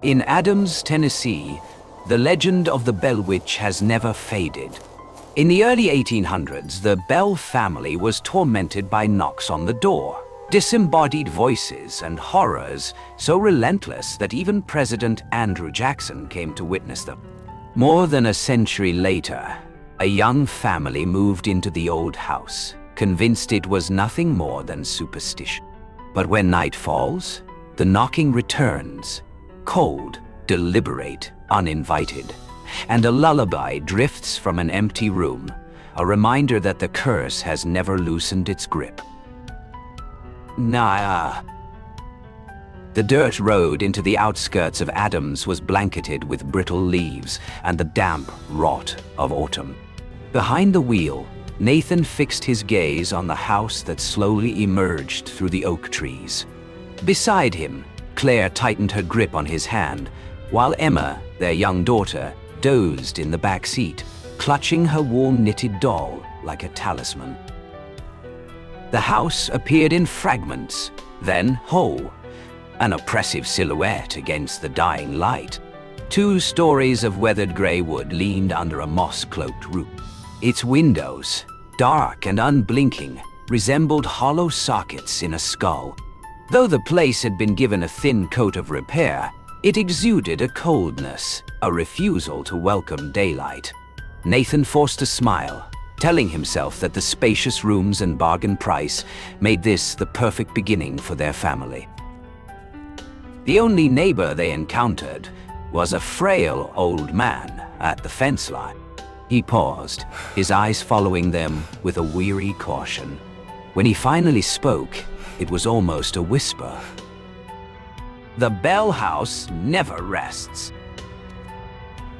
In Adams, Tennessee, the legend of the Bell Witch has never faded. In the early 1800s, the Bell family was tormented by knocks on the door, disembodied voices, and horrors so relentless that even President Andrew Jackson came to witness them. More than a century later, a young family moved into the old house, convinced it was nothing more than superstition. But when night falls, the knocking returns, cold, deliberate, uninvited, and a lullaby drifts from an empty room, a reminder that the curse has never loosened its grip. The dirt road into the outskirts of Adams was blanketed with brittle leaves and the damp rot of autumn. Behind the wheel, Nathan fixed his gaze on the house that slowly emerged through the oak trees. Beside him, Claire tightened her grip on his hand, while Emma, their young daughter, dozed in the back seat, clutching her warm-knitted doll like a talisman. The house appeared in fragments, then whole, an oppressive silhouette against the dying light. 2 stories of weathered gray wood leaned under a moss-cloaked roof. Its windows, dark and unblinking, resembled hollow sockets in a skull. Though the place had been given a thin coat of repair, it exuded a coldness, a refusal to welcome daylight. Nathan forced a smile, telling himself that the spacious rooms and bargain price made this the perfect beginning for their family. The only neighbor they encountered was a frail old man at the fence line. He paused, his eyes following them with a weary caution. When he finally spoke, it was almost a whisper. "The Bell House never rests."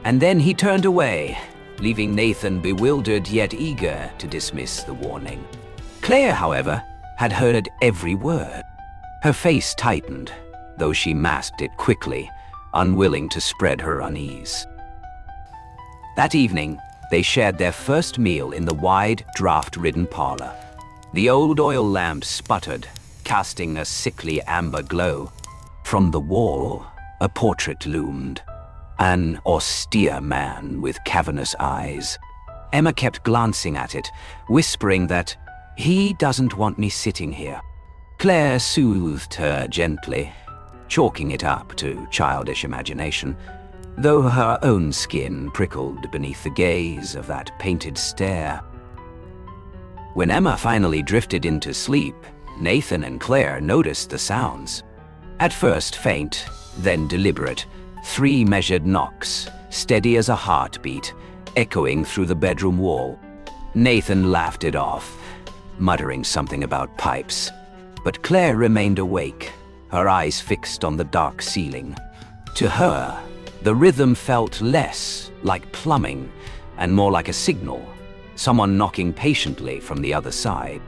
And then he turned away, leaving Nathan bewildered yet eager to dismiss the warning. Claire, however, had heard every word. Her face tightened, though she masked it quickly, unwilling to spread her unease. That evening, they shared their first meal in the wide, draft-ridden parlor. The old oil lamp sputtered, casting a sickly amber glow. From the wall, a portrait loomed. An austere man with cavernous eyes. Emma kept glancing at it, whispering that, "He doesn't want me sitting here." Claire soothed her gently, chalking it up to childish imagination, though her own skin prickled beneath the gaze of that painted stare. When Emma finally drifted into sleep, Nathan and Claire noticed the sounds. At first faint, then deliberate, 3 measured knocks, steady as a heartbeat, echoing through the bedroom wall. Nathan laughed it off, muttering something about pipes. But Claire remained awake, her eyes fixed on the dark ceiling. To her, the rhythm felt less like plumbing and more like a signal, someone knocking patiently from the other side.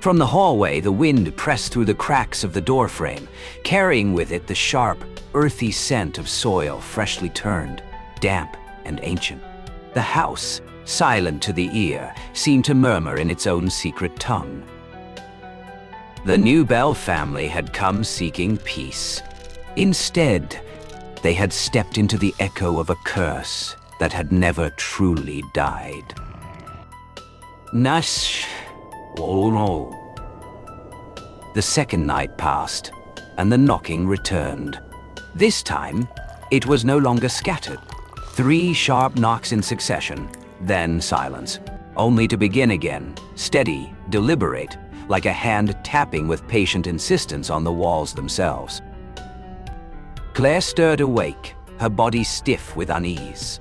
From the hallway, the wind pressed through the cracks of the doorframe, carrying with it the sharp, earthy scent of soil freshly turned, damp and ancient. The house, silent to the ear, seemed to murmur in its own secret tongue. The new Bell family had come seeking peace. Instead, they had stepped into the echo of a curse that had never truly died. Nash. Oh no. The second night passed, and the knocking returned. This time, it was no longer scattered. 3 sharp knocks in succession, then silence, only to begin again, steady, deliberate, like a hand tapping with patient insistence on the walls themselves. Claire stirred awake, her body stiff with unease.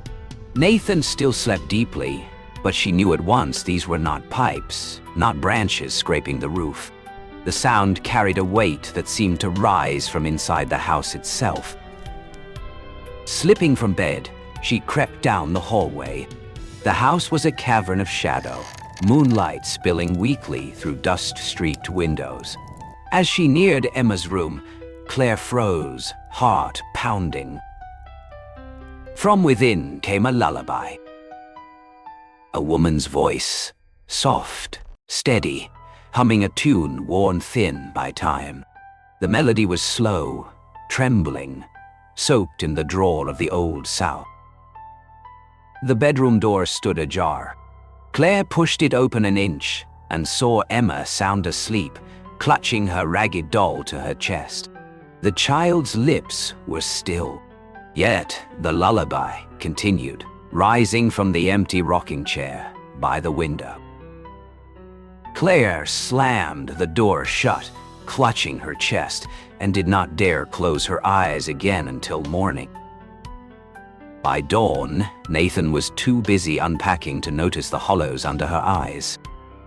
Nathan still slept deeply, but she knew at once these were not pipes, not branches scraping the roof. The sound carried a weight that seemed to rise from inside the house itself. Slipping from bed, she crept down the hallway. The house was a cavern of shadow, moonlight spilling weakly through dust-streaked windows. As she neared Emma's room, Claire froze, heart pounding. From within came a lullaby. A woman's voice, soft, steady, humming a tune worn thin by time. The melody was slow, trembling, soaked in the drawl of the Old South. The bedroom door stood ajar. Claire pushed it open an inch and saw Emma sound asleep, clutching her ragged doll to her chest. The child's lips were still. Yet the lullaby continued, rising from the empty rocking chair by the window. Claire slammed the door shut, clutching her chest, and did not dare close her eyes again until morning. By dawn, Nathan was too busy unpacking to notice the hollows under her eyes.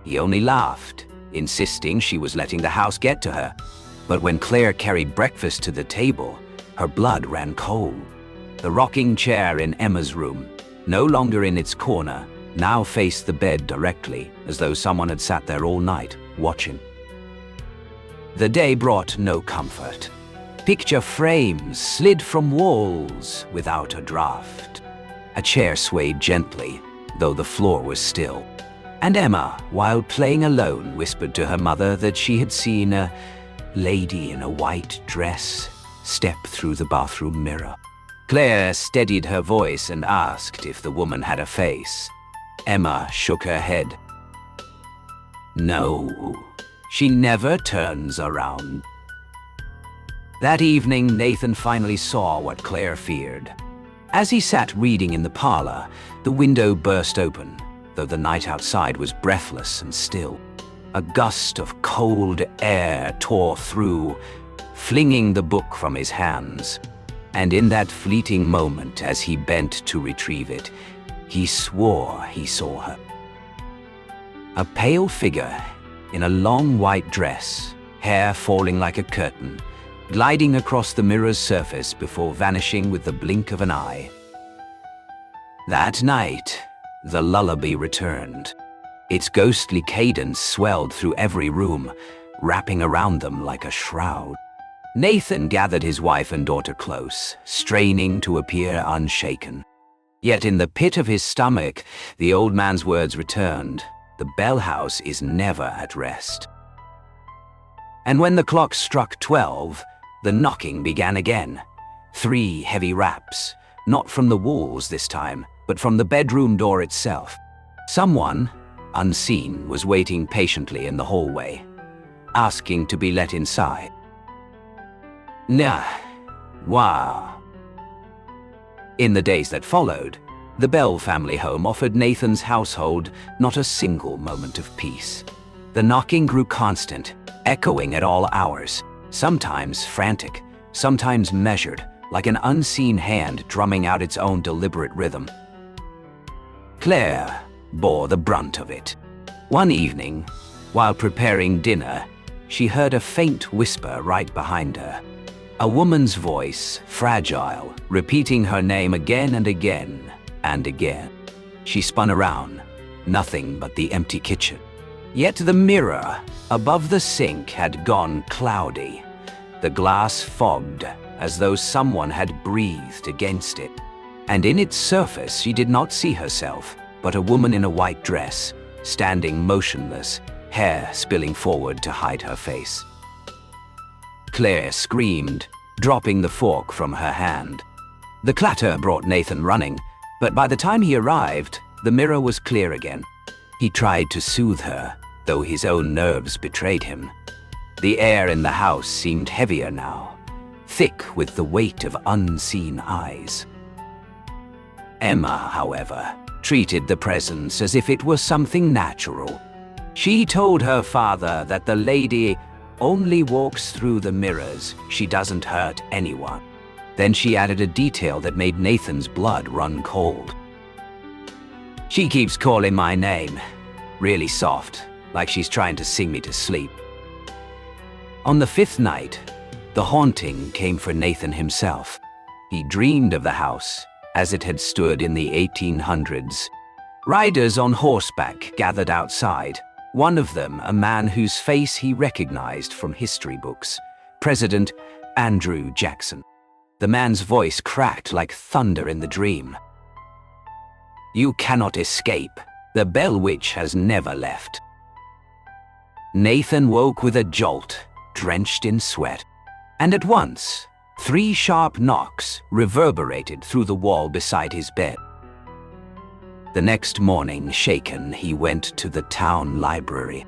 He only laughed, insisting she was letting the house get to her. But when Claire carried breakfast to the table, her blood ran cold. The rocking chair in Emma's room, no longer in its corner, now faced the bed directly, as though someone had sat there all night, watching. The day brought no comfort. Picture frames slid from walls without a draft. A chair swayed gently, though the floor was still. And Emma, while playing alone, whispered to her mother that she had seen a lady in a white dress step through the bathroom mirror. Claire steadied her voice and asked if the woman had a face. Emma shook her head. No, she never turns around. That evening, Nathan finally saw what Claire feared. As he sat reading in the parlor, the window burst open, though the night outside was breathless and still. A gust of cold air tore through, flinging the book from his hands. And in that fleeting moment, as he bent to retrieve it, he swore he saw her. A pale figure in a long white dress, hair falling like a curtain, gliding across the mirror's surface before vanishing with the blink of an eye. That night, the lullaby returned. Its ghostly cadence swelled through every room, wrapping around them like a shroud. Nathan gathered his wife and daughter close, straining to appear unshaken. Yet in the pit of his stomach, the old man's words returned. The bell house is never at rest. And when the clock struck 12, the knocking began again. 3 heavy raps, not from the walls this time, but from the bedroom door itself. Someone, unseen, was waiting patiently in the hallway, asking to be let inside. Nah, wow. In the days that followed, the Bell family home offered Nathan's household not a single moment of peace. The knocking grew constant, echoing at all hours, sometimes frantic, sometimes measured, like an unseen hand drumming out its own deliberate rhythm. Claire bore the brunt of it. One evening, while preparing dinner, she heard a faint whisper right behind her. A woman's voice, fragile, repeating her name again and again and again. She spun around, nothing but the empty kitchen. Yet the mirror above the sink had gone cloudy, the glass fogged as though someone had breathed against it. And in its surface she did not see herself, but a woman in a white dress, standing motionless, hair spilling forward to hide her face. Claire screamed, dropping the fork from her hand. The clatter brought Nathan running, but by the time he arrived, the mirror was clear again. He tried to soothe her, though his own nerves betrayed him. The air in the house seemed heavier now, thick with the weight of unseen eyes. Emma, however, treated the presence as if it were something natural. She told her father that the lady only walks through the mirrors, she doesn't hurt anyone. Then she added a detail that made Nathan's blood run cold. She keeps calling my name, really soft, like she's trying to sing me to sleep. On the 5th night, the haunting came for Nathan himself. He dreamed of the house as it had stood in the 1800s. Riders on horseback gathered outside. One of them, a man whose face he recognized from history books, President Andrew Jackson. The man's voice cracked like thunder in the dream. You cannot escape. The Bell Witch has never left. Nathan woke with a jolt, drenched in sweat. And at once, 3 sharp knocks reverberated through the wall beside his bed. The next morning, shaken, he went to the town library.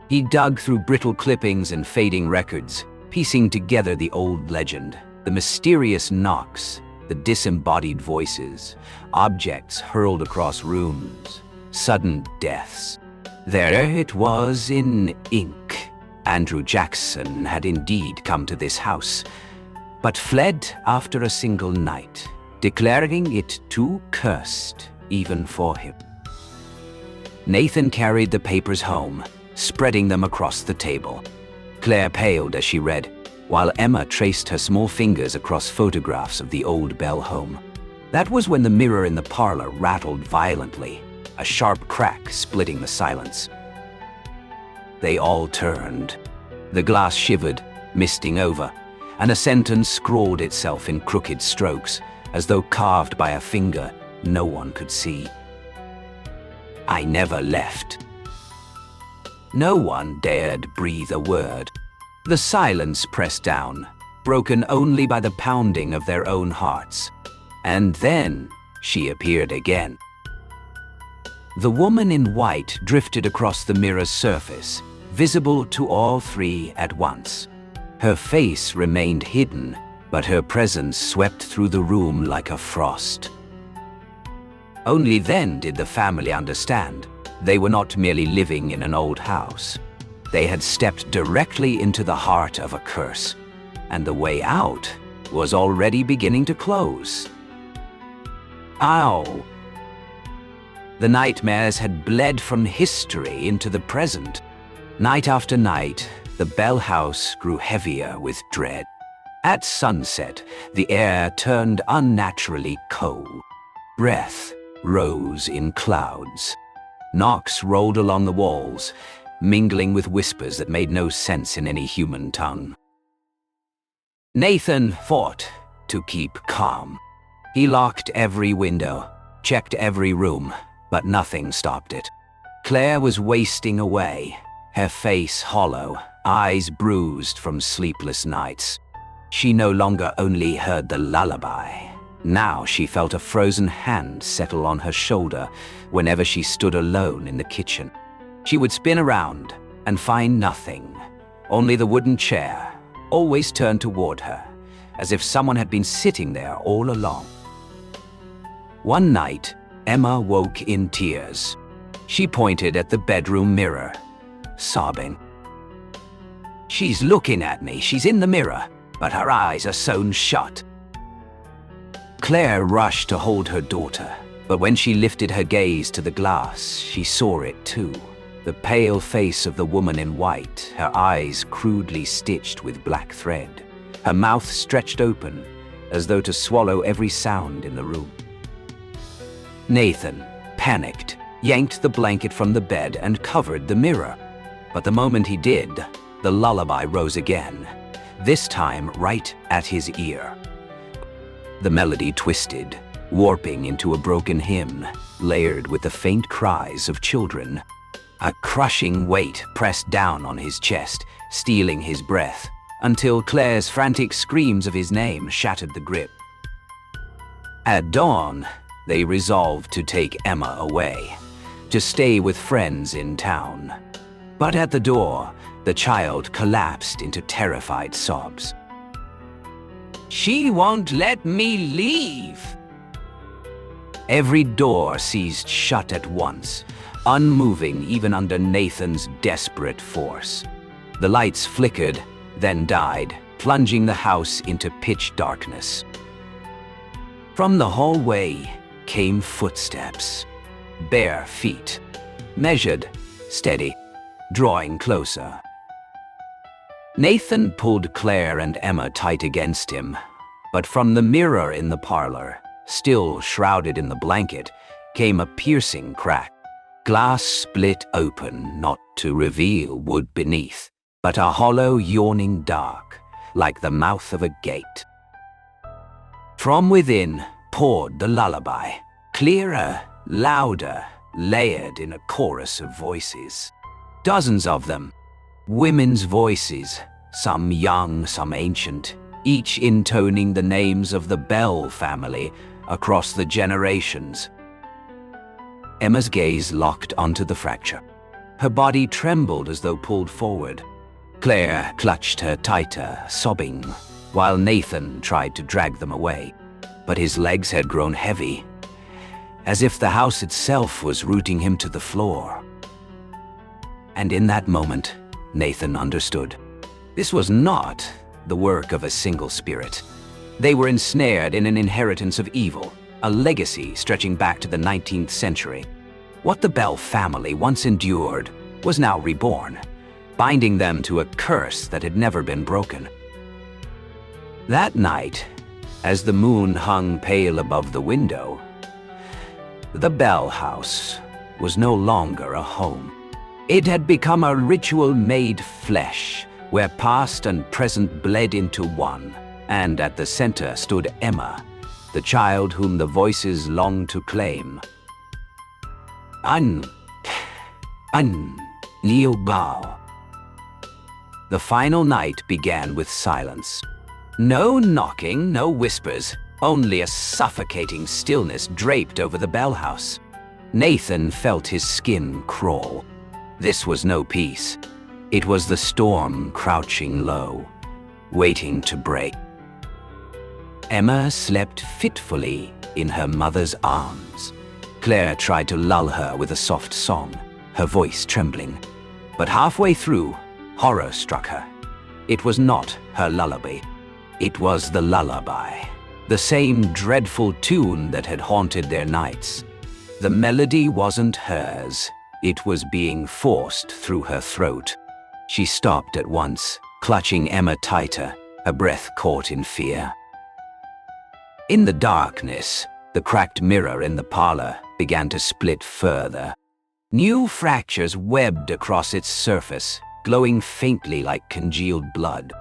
He dug through brittle clippings and fading records, piecing together the old legend, the mysterious knocks, the disembodied voices, objects hurled across rooms, sudden deaths. There it was in ink. Andrew Jackson had indeed come to this house, but fled after a single night, declaring it too cursed even for him. Nathan carried the papers home, spreading them across the table. Claire paled as she read, while Emma traced her small fingers across photographs of the old Bell home. That was when the mirror in the parlor rattled violently, a sharp crack splitting the silence. They all turned. The glass shivered, misting over, and a sentence scrawled itself in crooked strokes, as though carved by a finger no one could see. I never left. No one dared breathe a word. The silence pressed down, broken only by the pounding of their own hearts. And then she appeared again. The woman in white drifted across the mirror's surface, visible to all 3 at once. Her face remained hidden, but her presence swept through the room like a frost. Only then did the family understand. They were not merely living in an old house. They had stepped directly into the heart of a curse, and the way out was already beginning to close. Ow! The nightmares had bled from history into the present. Night after night, the Bell house grew heavier with dread. At sunset, the air turned unnaturally cold. Breath rose in clouds. Knocks rolled along the walls, mingling with whispers that made no sense in any human tongue. Nathan fought to keep calm. He locked every window, checked every room, but nothing stopped it. Claire was wasting away, her face hollow, eyes bruised from sleepless nights. She no longer only heard the lullaby. Now she felt a frozen hand settle on her shoulder whenever she stood alone in the kitchen. She would spin around and find nothing, only the wooden chair, always turned toward her, as if someone had been sitting there all along. One night, Emma woke in tears. She pointed at the bedroom mirror, sobbing. She's looking at me, she's in the mirror, but her eyes are sewn shut. Claire rushed to hold her daughter, but when she lifted her gaze to the glass, she saw it too. The pale face of the woman in white, her eyes crudely stitched with black thread, her mouth stretched open, as though to swallow every sound in the room. Nathan, panicked, yanked the blanket from the bed and covered the mirror. But the moment he did, the lullaby rose again, this time right at his ear. The melody twisted, warping into a broken hymn, layered with the faint cries of children. A crushing weight pressed down on his chest, stealing his breath, until Claire's frantic screams of his name shattered the grip. At dawn, they resolved to take Emma away, to stay with friends in town. But at the door, the child collapsed into terrified sobs. She won't let me leave. Every door seized shut at once, unmoving even under Nathan's desperate force. The lights flickered, then died, plunging the house into pitch darkness. From the hallway came footsteps, bare feet, measured, steady, drawing closer. Nathan pulled Claire and Emma tight against him, but from the mirror in the parlor, still shrouded in the blanket, came a piercing crack. Glass split open, not to reveal wood beneath, but a hollow yawning dark, like the mouth of a gate. From within poured the lullaby, clearer, louder, layered in a chorus of voices. Dozens of them, women's voices, some young, some ancient, each intoning the names of the Bell family across the generations. Emma's gaze locked onto the fracture. Her body trembled as though pulled forward. Claire clutched her tighter, sobbing, while Nathan tried to drag them away. But his legs had grown heavy, as if the house itself was rooting him to the floor. And in that moment, Nathan understood. This was not the work of a single spirit. They were ensnared in an inheritance of evil, a legacy stretching back to the 19th century. What the Bell family once endured was now reborn, binding them to a curse that had never been broken. That night, as the moon hung pale above the window, the Bell house was no longer a home. It had become a ritual made flesh, where past and present bled into one, and at the center stood Emma, the child whom the voices longed to claim. Kneel bow. The final night began with silence. No knocking, no whispers, only a suffocating stillness draped over the Bell house. Nathan felt his skin crawl. This was no peace. It was the storm crouching low, waiting to break. Emma slept fitfully in her mother's arms. Claire tried to lull her with a soft song, her voice trembling. But halfway through, horror struck her. It was not her lullaby. It was the lullaby, the same dreadful tune that had haunted their nights. The melody wasn't hers. It was being forced through her throat. She stopped at once, clutching Emma tighter, her breath caught in fear. In the darkness, the cracked mirror in the parlor began to split further. New fractures webbed across its surface, glowing faintly like congealed blood.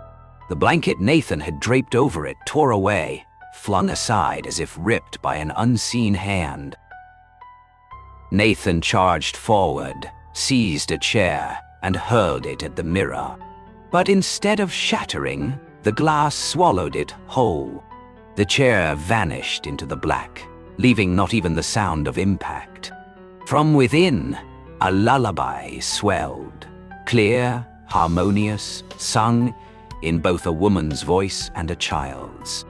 The blanket Nathan had draped over it tore away, flung aside as if ripped by an unseen hand. Nathan charged forward, seized a chair, and hurled it at the mirror. But instead of shattering, the glass swallowed it whole. The chair vanished into the black, leaving not even the sound of impact. From within, a lullaby swelled, clear, harmonious, sung in both a woman's voice and a child's.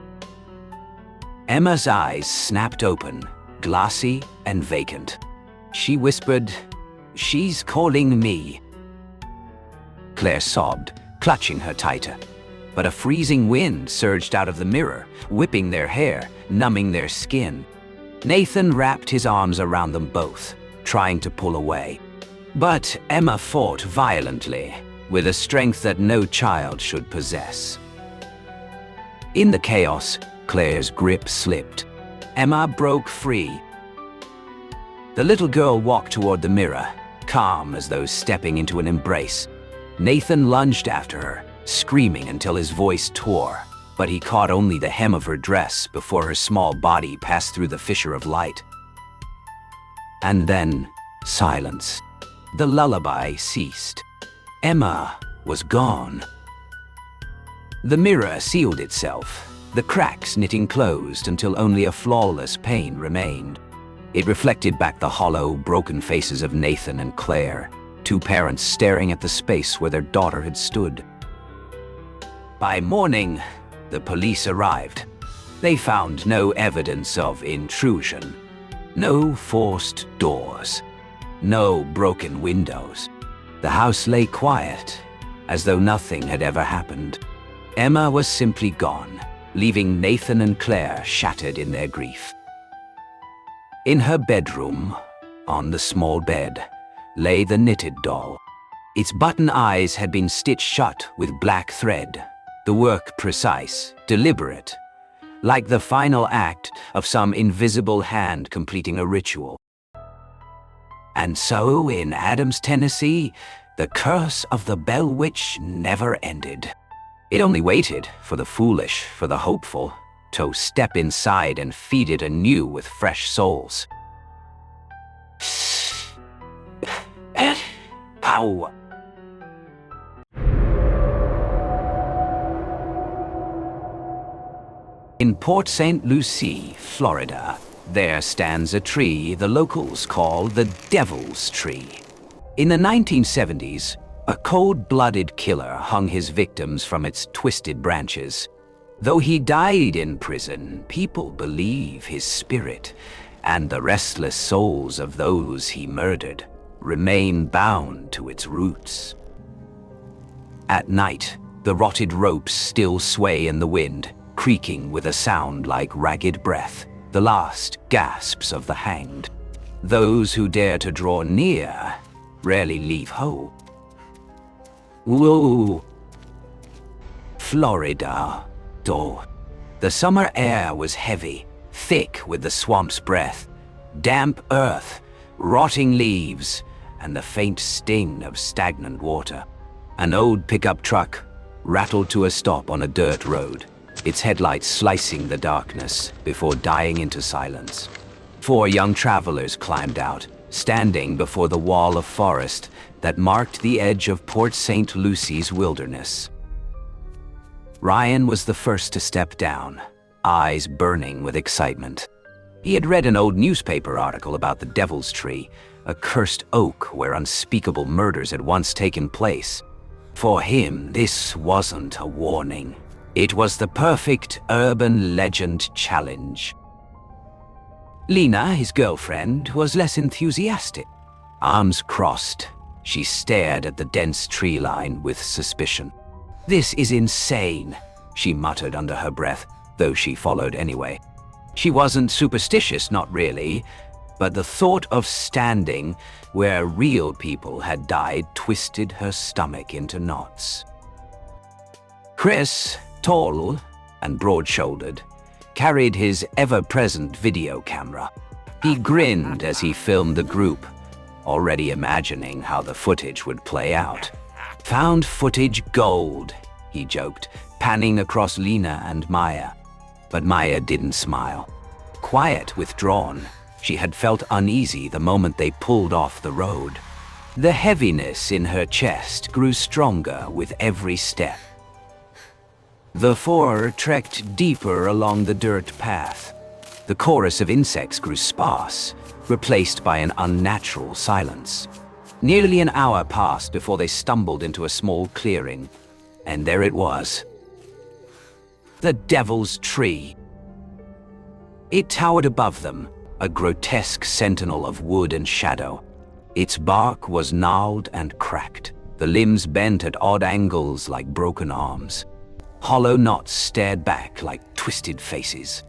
Emma's eyes snapped open, glassy and vacant. She whispered, "She's calling me." Claire sobbed, clutching her tighter. But a freezing wind surged out of the mirror, whipping their hair, numbing their skin. Nathan wrapped his arms around them both, trying to pull away. But Emma fought violently, with a strength that no child should possess. In the chaos, Claire's grip slipped. Emma broke free. The little girl walked toward the mirror, calm as though stepping into an embrace. Nathan lunged after her, screaming until his voice tore, but he caught only the hem of her dress before her small body passed through the fissure of light. And then, silence. The lullaby ceased. Emma was gone. The mirror sealed itself, the cracks knitting closed until only a flawless pane remained. It reflected back the hollow, broken faces of Nathan and Claire, two parents staring at the space where their daughter had stood. By morning, the police arrived. They found no evidence of intrusion, no forced doors, no broken windows. The house lay quiet, as though nothing had ever happened. Emma was simply gone, leaving Nathan and Claire shattered in their grief. In her bedroom, on the small bed, lay the knitted doll. Its button eyes had been stitched shut with black thread, the work precise, deliberate, like the final act of some invisible hand completing a ritual. And so, in Adams, Tennessee, the curse of the Bell Witch never ended. It only waited for the foolish, for the hopeful, to step inside and feed it anew with fresh souls. Ow! In Port St. Lucie, Florida, there stands a tree the locals call the Devil's Tree. In the 1970s, a cold-blooded killer hung his victims from its twisted branches. Though he died in prison, people believe his spirit and the restless souls of those he murdered remain bound to its roots. At night, the rotted ropes still sway in the wind, creaking with a sound like ragged breath, the last gasps of the hanged. Those who dare to draw near rarely leave whole. Whoa! Florida, though. The summer air was heavy, thick with the swamp's breath, damp earth, rotting leaves, and the faint sting of stagnant water. An old pickup truck rattled to a stop on a dirt road, its headlights slicing the darkness before dying into silence. 4 young travelers climbed out, standing before the wall of forest that marked the edge of Port St. Lucie's wilderness. Ryan was the first to step down, eyes burning with excitement. He had read an old newspaper article about the Devil's Tree, a cursed oak where unspeakable murders had once taken place. For him, this wasn't a warning. It was the perfect urban legend challenge. Lena, his girlfriend, was less enthusiastic. Arms crossed, she stared at the dense tree line with suspicion. "This is insane," she muttered under her breath, though she followed anyway. She wasn't superstitious, not really, but the thought of standing where real people had died twisted her stomach into knots. Chris, tall and broad-shouldered, carried his ever-present video camera. He grinned as he filmed the group, already imagining how the footage would play out. "Found footage gold," he joked, panning across Lena and Maya. But Maya didn't smile. Quiet, withdrawn, she had felt uneasy the moment they pulled off the road. The heaviness in her chest grew stronger with every step. The 4 trekked deeper along the dirt path. The chorus of insects grew sparse, replaced by an unnatural silence. Nearly an hour passed before they stumbled into a small clearing, and there it was. The Devil's Tree. It towered above them, a grotesque sentinel of wood and shadow. Its bark was gnarled and cracked, the limbs bent at odd angles like broken arms. Hollow knots stared back like twisted faces.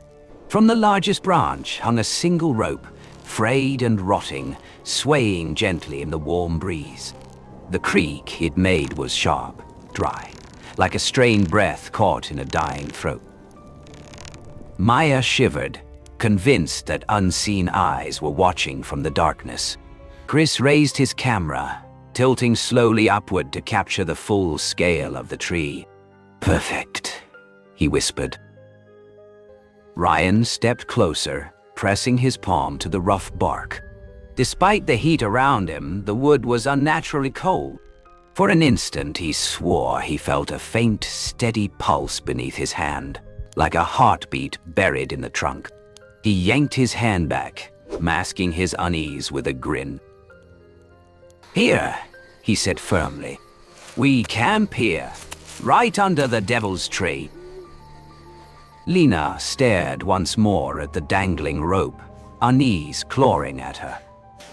From the largest branch hung a single rope, frayed and rotting, swaying gently in the warm breeze. The creak it made was sharp, dry, like a strained breath caught in a dying throat. Maya shivered, convinced that unseen eyes were watching from the darkness. Chris raised his camera, tilting slowly upward to capture the full scale of the tree. "Perfect," he whispered. Ryan stepped closer, pressing his palm to the rough bark. Despite the heat around him, the wood was unnaturally cold. For an instant, he swore he felt a faint, steady pulse beneath his hand, like a heartbeat buried in the trunk. He yanked his hand back, masking his unease with a grin. "Here," he said firmly. "We camp here, right under the Devil's Tree." Lena stared once more at the dangling rope, unease clawing at her.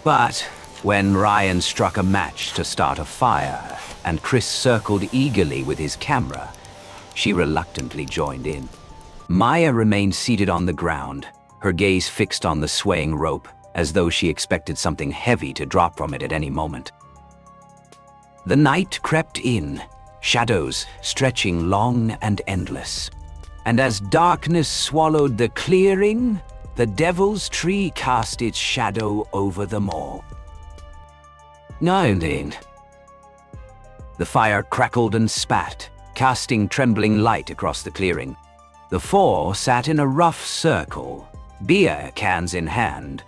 But when Ryan struck a match to start a fire and Chris circled eagerly with his camera, she reluctantly joined in. Maya remained seated on the ground, her gaze fixed on the swaying rope, as though she expected something heavy to drop from it at any moment. The night crept in, shadows stretching long and endless. And as darkness swallowed the clearing, the Devil's Tree cast its shadow over them all. "Now then." The fire crackled and spat, casting trembling light across the clearing. The 4 sat in a rough circle, beer cans in hand,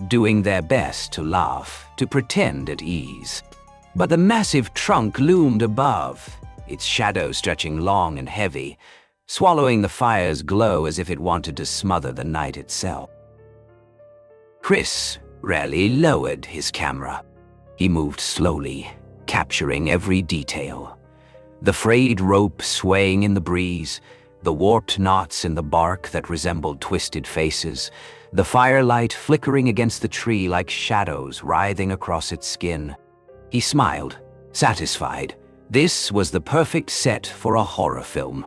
doing their best to laugh, to pretend at ease. But the massive trunk loomed above, its shadow stretching long and heavy, swallowing the fire's glow as if it wanted to smother the night itself. Chris rarely lowered his camera. He moved slowly, capturing every detail. The frayed rope swaying in the breeze, the warped knots in the bark that resembled twisted faces, the firelight flickering against the tree like shadows writhing across its skin. He smiled, satisfied. This was the perfect set for a horror film.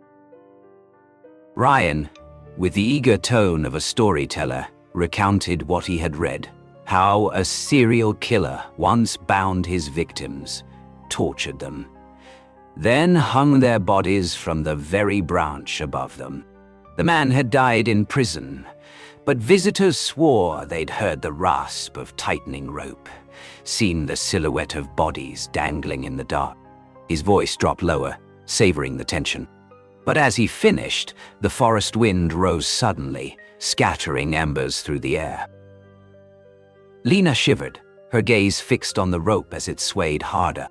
Ryan, with the eager tone of a storyteller, recounted what he had read, how a serial killer once bound his victims, tortured them, then hung their bodies from the very branch above them. The man had died in prison, but visitors swore they'd heard the rasp of tightening rope, seen the silhouette of bodies dangling in the dark. His voice dropped lower, savoring the tension. But as he finished, the forest wind rose suddenly, scattering embers through the air. Lena shivered, her gaze fixed on the rope as it swayed harder.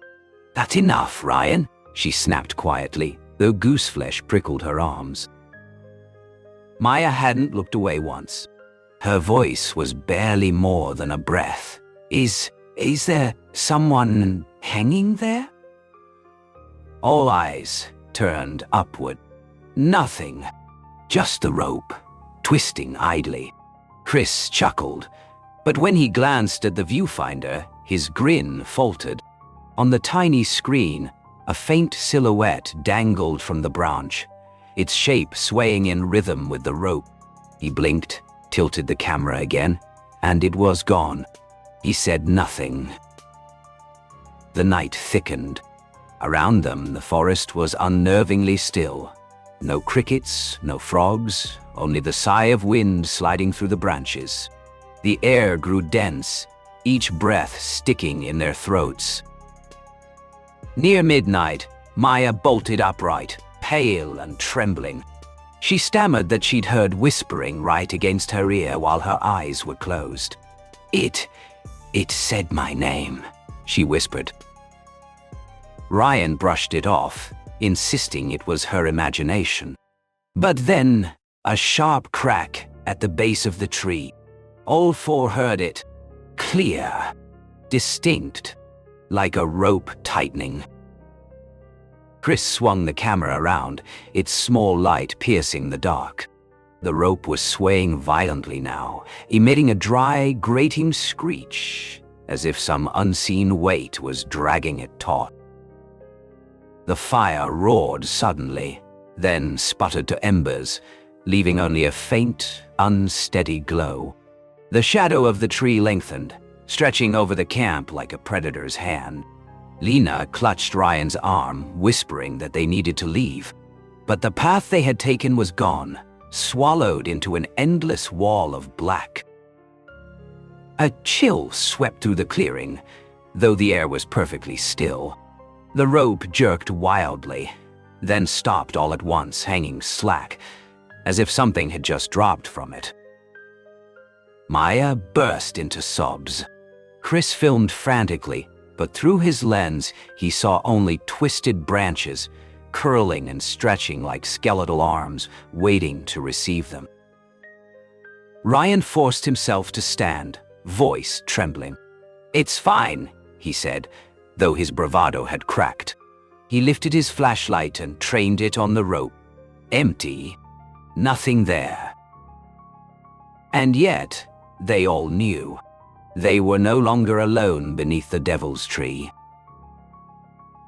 "That's enough, Ryan," she snapped quietly, though gooseflesh prickled her arms. Maya hadn't looked away once. Her voice was barely more than a breath. Is there someone hanging there?" All eyes turned upward. Nothing, just the rope, twisting idly. Chris chuckled, but when he glanced at the viewfinder, his grin faltered. On the tiny screen, a faint silhouette dangled from the branch, its shape swaying in rhythm with the rope. He blinked, tilted the camera again, and it was gone. He said nothing. The night thickened. Around them, the forest was unnervingly still. No crickets, no frogs, only the sigh of wind sliding through the branches. The air grew dense, each breath sticking in their throats. Near midnight, Maya bolted upright, pale and trembling. She stammered that she'd heard whispering right against her ear while her eyes were closed. It said my name," she whispered. Ryan brushed it off, insisting it was her imagination. But then, a sharp crack at the base of the tree. All four heard it, clear, distinct, like a rope tightening. Chris swung the camera around, its small light piercing the dark. The rope was swaying violently now, emitting a dry, grating screech, as if some unseen weight was dragging it taut. The fire roared suddenly, then sputtered to embers, leaving only a faint, unsteady glow. The shadow of the tree lengthened, stretching over the camp like a predator's hand. Lena clutched Ryan's arm, whispering that they needed to leave. But the path they had taken was gone, swallowed into an endless wall of black. A chill swept through the clearing, though the air was perfectly still. The rope jerked wildly, then stopped all at once, hanging slack, as if something had just dropped from it. Maya burst into sobs. Chris filmed frantically, but through his lens, he saw only twisted branches, curling and stretching like skeletal arms, waiting to receive them. Ryan forced himself to stand, voice trembling. "It's fine," he said, though his bravado had cracked. He lifted his flashlight and trained it on the rope. Empty. Nothing there. And yet, they all knew. They were no longer alone beneath the devil's tree.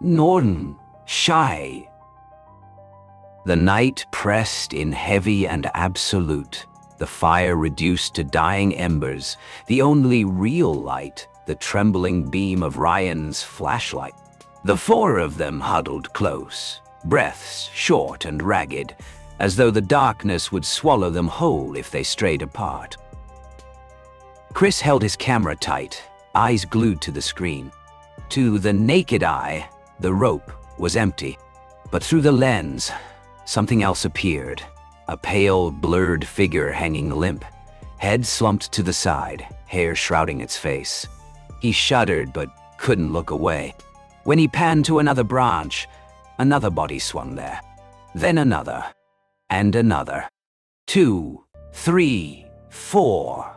Norton, shy. The night pressed in heavy and absolute, the fire reduced to dying embers, the only real light, the trembling beam of Ryan's flashlight. The four of them huddled close, breaths short and ragged, as though the darkness would swallow them whole if they strayed apart. Chris held his camera tight, eyes glued to the screen. To the naked eye, the rope was empty. But through the lens, something else appeared. A pale, blurred figure hanging limp, head slumped to the side, hair shrouding its face. He shuddered but couldn't look away. When he panned to another branch, another body swung there. Then another. and another. 2, 3, 4,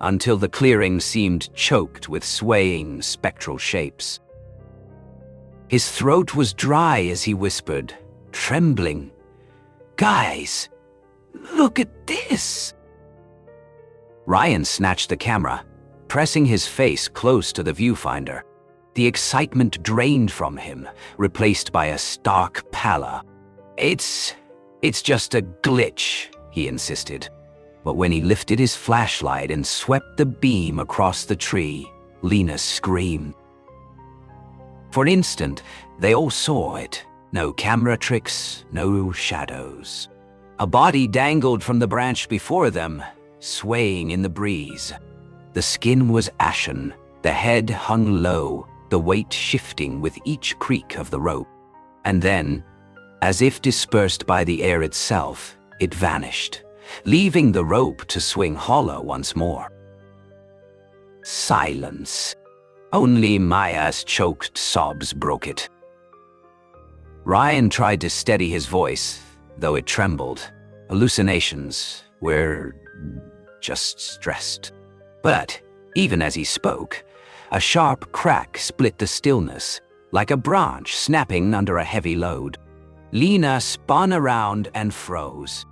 until the clearing seemed choked with swaying spectral shapes. His throat was dry as he whispered, trembling, "Guys, look at this!" Ryan snatched the camera, pressing his face close to the viewfinder. The excitement drained from him, replaced by a stark pallor. It's just a glitch," he insisted. But when he lifted his flashlight and swept the beam across the tree, Lena screamed. For an instant, they all saw it. No camera tricks, no shadows. A body dangled from the branch before them, swaying in the breeze. The skin was ashen, the head hung low, the weight shifting with each creak of the rope. And then, as if dispersed by the air itself, it vanished, leaving the rope to swing hollow once more. Silence. Only Maya's choked sobs broke it. Ryan tried to steady his voice, though it trembled. Hallucinations were just stressed. But even as he spoke, a sharp crack split the stillness, like a branch snapping under a heavy load. Lena spun around and froze.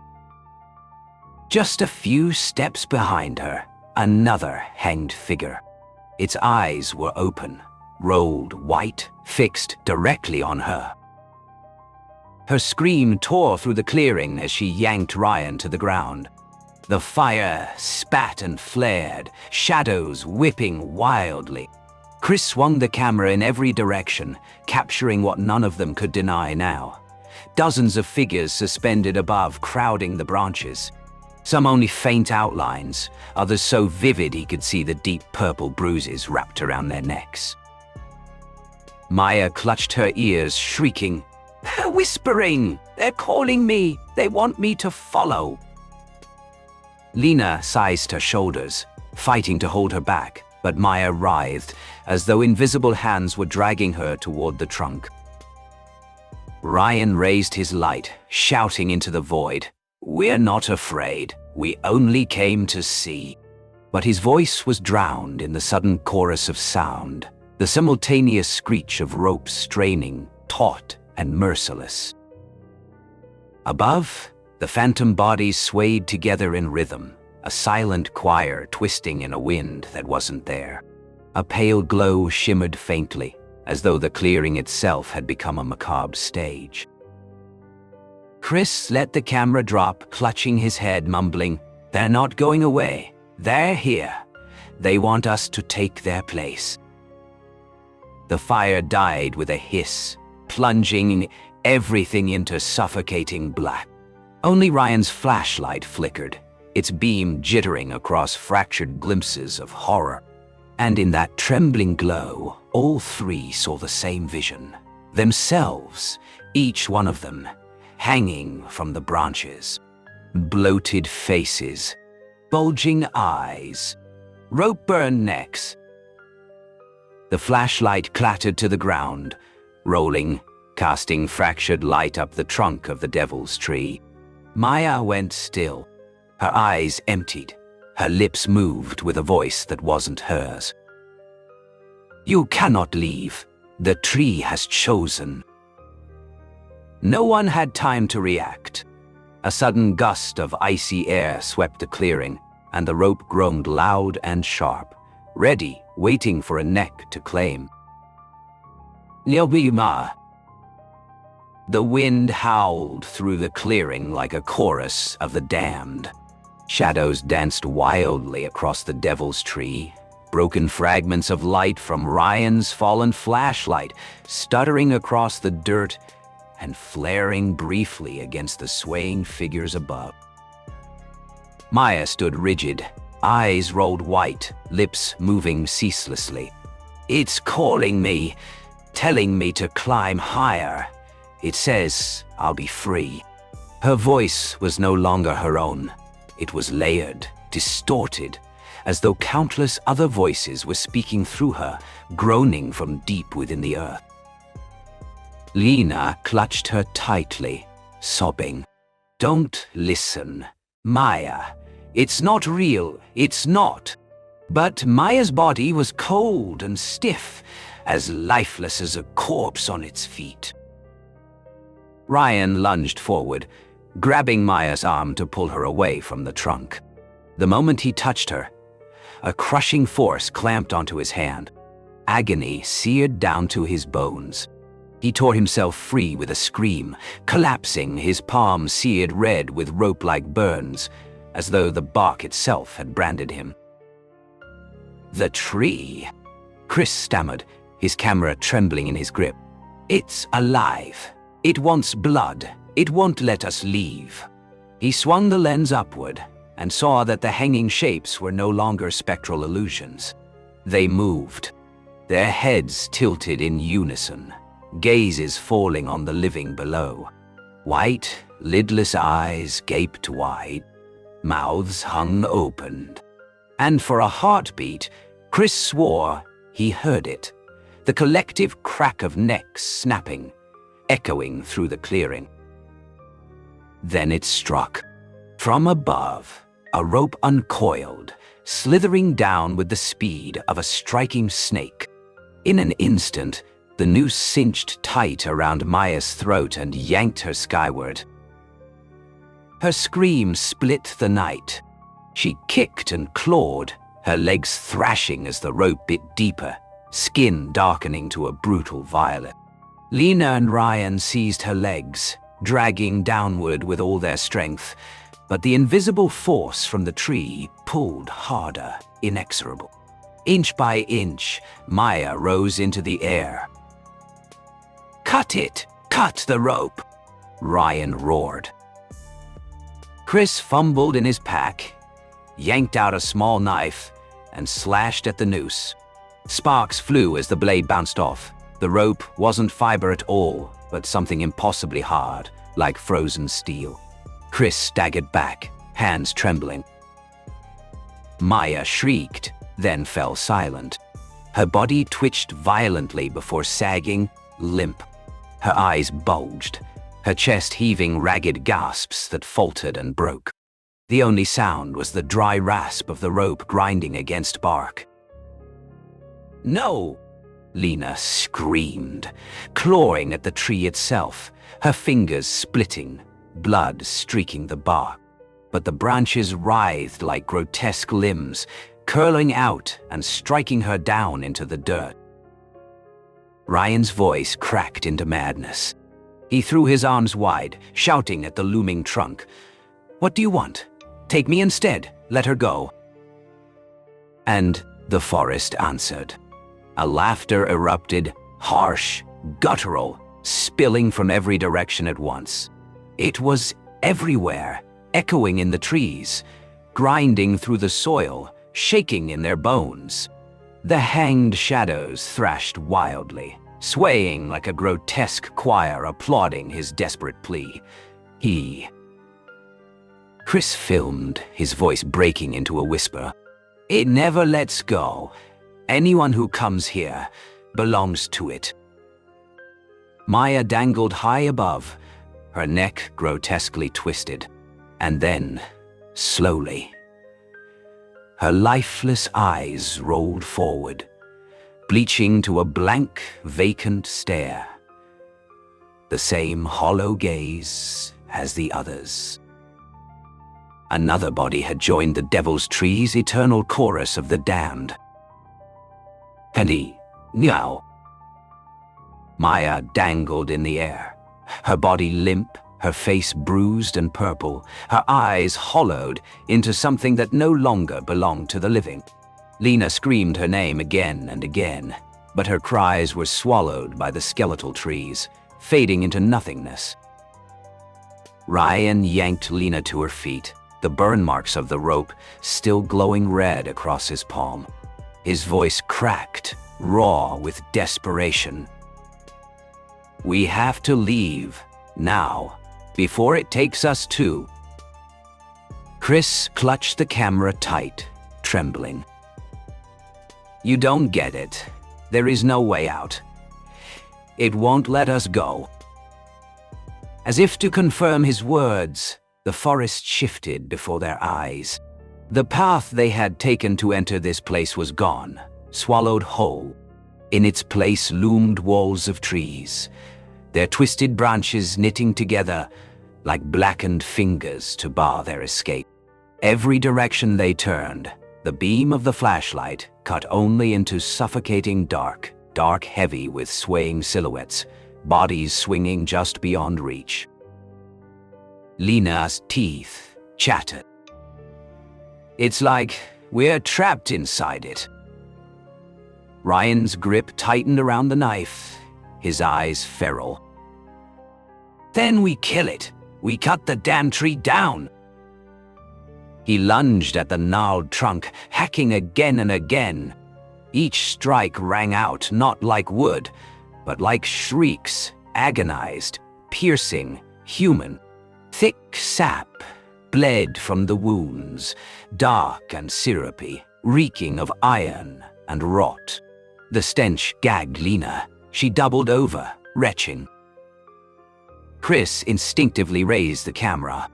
Just a few steps behind her, another hanged figure. Its eyes were open, rolled white, fixed directly on her. Her scream tore through the clearing as she yanked Ryan to the ground. The fire spat and flared, shadows whipping wildly. Chris swung the camera in every direction, capturing what none of them could deny now. Dozens of figures suspended above, crowding the branches. Some only faint outlines, others so vivid he could see the deep purple bruises wrapped around their necks. Maya clutched her ears, shrieking, "They're whispering! They're calling me! They want me to follow!" Lena sized her shoulders, fighting to hold her back, but Maya writhed, as though invisible hands were dragging her toward the trunk. Ryan raised his light, shouting into the void, "We're not afraid. We only came to see." But his voice was drowned in the sudden chorus of sound, the simultaneous screech of ropes straining, taut and merciless. Above, the phantom bodies swayed together in rhythm, a silent choir twisting in a wind that wasn't there. A pale glow shimmered faintly, as though the clearing itself had become a macabre stage. Chris let the camera drop, clutching his head, mumbling, "They're not going away. They're here. They want us to take their place." The fire died with a hiss, plunging everything into suffocating black. Only Ryan's flashlight flickered, its beam jittering across fractured glimpses of horror. And in that trembling glow, all three saw the same vision. Themselves, each one of them, hanging from the branches. Bloated faces, bulging eyes, rope-burned necks. The flashlight clattered to the ground, rolling, casting fractured light up the trunk of the devil's tree. Maya went still, her eyes emptied, her lips moved with a voice that wasn't hers. "You cannot leave. The tree has chosen." No one had time to react. A sudden gust of icy air swept the clearing, and the rope groaned loud and sharp, ready, waiting for a neck to claim. "Lullabies." The wind howled through the clearing like a chorus of the damned. Shadows danced wildly across the devil's tree, broken fragments of light from Ryan's fallen flashlight stuttering across the dirt and flaring briefly against the swaying figures above. Maya stood rigid, eyes rolled white, lips moving ceaselessly. "It's calling me, telling me to climb higher. It says I'll be free." Her voice was no longer her own. It was layered, distorted, as though countless other voices were speaking through her, groaning from deep within the earth. Lena clutched her tightly, sobbing. Don't listen. Maya. It's not real. It's not. But Maya's body was cold and stiff, as lifeless as a corpse on its feet. Ryan lunged forward, grabbing Maya's arm to pull her away from the trunk. The moment he touched her, a crushing force clamped onto his hand. Agony seared down to his bones. He tore himself free with a scream, collapsing, his palm seared red with rope-like burns, as though the bark itself had branded him. "The tree," Chris stammered, his camera trembling in his grip. "It's alive. It wants blood. It won't let us leave." He swung the lens upward and saw that the hanging shapes were no longer spectral illusions. They moved, their heads tilted in unison, gazes falling on the living below. White, lidless eyes gaped wide, mouths hung opened. And for a heartbeat, Chris swore he heard it, the collective crack of necks snapping, echoing through the clearing. Then it struck. From above, a rope uncoiled, slithering down with the speed of a striking snake. In an instant, the noose cinched tight around Maya's throat and yanked her skyward. Her scream split the night. She kicked and clawed, her legs thrashing as the rope bit deeper, skin darkening to a brutal violet. Lena and Ryan seized her legs, dragging downward with all their strength, but the invisible force from the tree pulled harder, inexorable. Inch by inch, Maya rose into the air. "Cut it! Cut the rope!" Ryan roared. Chris fumbled in his pack, yanked out a small knife, and slashed at the noose. Sparks flew as the blade bounced off. The rope wasn't fiber at all, but something impossibly hard, like frozen steel. Chris staggered back, hands trembling. Maya shrieked, then fell silent. Her body twitched violently before sagging, limp. Her eyes bulged, her chest heaving ragged gasps that faltered and broke. The only sound was the dry rasp of the rope grinding against bark. "No!" Lena screamed, clawing at the tree itself, her fingers splitting, blood streaking the bark. But the branches writhed like grotesque limbs, curling out and striking her down into the dirt. Ryan's voice cracked into madness. He threw his arms wide, shouting at the looming trunk. "What do you want? Take me instead. Let her go." And the forest answered. A laughter erupted, harsh, guttural, spilling from every direction at once. It was everywhere, echoing in the trees, grinding through the soil, shaking in their bones. The hanged shadows thrashed wildly, swaying like a grotesque choir applauding his desperate plea. Chris filmed, his voice breaking into a whisper. "It never lets go. Anyone who comes here belongs to it." Maya dangled high above, her neck grotesquely twisted, and then, slowly, her lifeless eyes rolled forward, bleaching to a blank, vacant stare. The same hollow gaze as the others. Another body had joined the Devil's Tree's eternal chorus of the damned. "Penny, now." Maya dangled in the air, her body limp, her face bruised and purple, her eyes hollowed into something that no longer belonged to the living. Lena screamed her name again and again, but her cries were swallowed by the skeletal trees, fading into nothingness. Ryan yanked Lena to her feet, the burn marks of the rope still glowing red across his palm. His voice cracked, raw with desperation. "We have to leave, now, before it takes us too." Chris clutched the camera tight, trembling. "You don't get it. There is no way out. It won't let us go." As if to confirm his words, The forest shifted before their eyes. The path they had taken to enter this place was gone, swallowed whole. In its place loomed walls of trees, their twisted branches knitting together like blackened fingers to bar their escape. Every direction they turned, the beam of the flashlight cut only into suffocating dark, heavy with swaying silhouettes, bodies swinging just beyond reach. Lena's teeth chattered. It's like we're trapped inside it. Ryan's grip tightened around the knife, his eyes feral. Then we kill it. We cut the damn tree down. He lunged at the gnarled trunk, hacking again and again. Each strike rang out not like wood, but like shrieks, agonized, piercing, human. Thick sap bled from the wounds, dark and syrupy, reeking of iron and rot. The stench gagged Lena. She doubled over, retching. Chris instinctively raised the camera.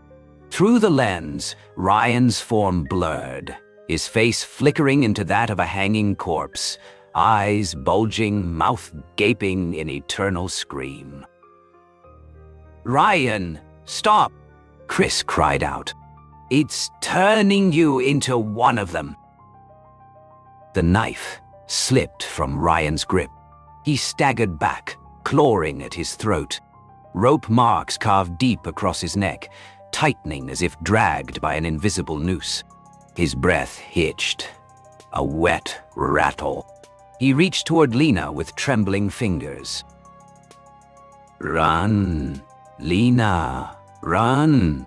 Through the lens, Ryan's form blurred, his face flickering into that of a hanging corpse, eyes bulging, mouth gaping in eternal scream. "Ryan, stop!" Chris cried out. "It's turning you into one of them." The knife slipped from Ryan's grip. He staggered back, clawing at his throat. Rope marks carved deep across his neck, tightening as if dragged by an invisible noose. His breath hitched, a wet rattle. He reached toward Lena with trembling fingers. "Run, Lena, run."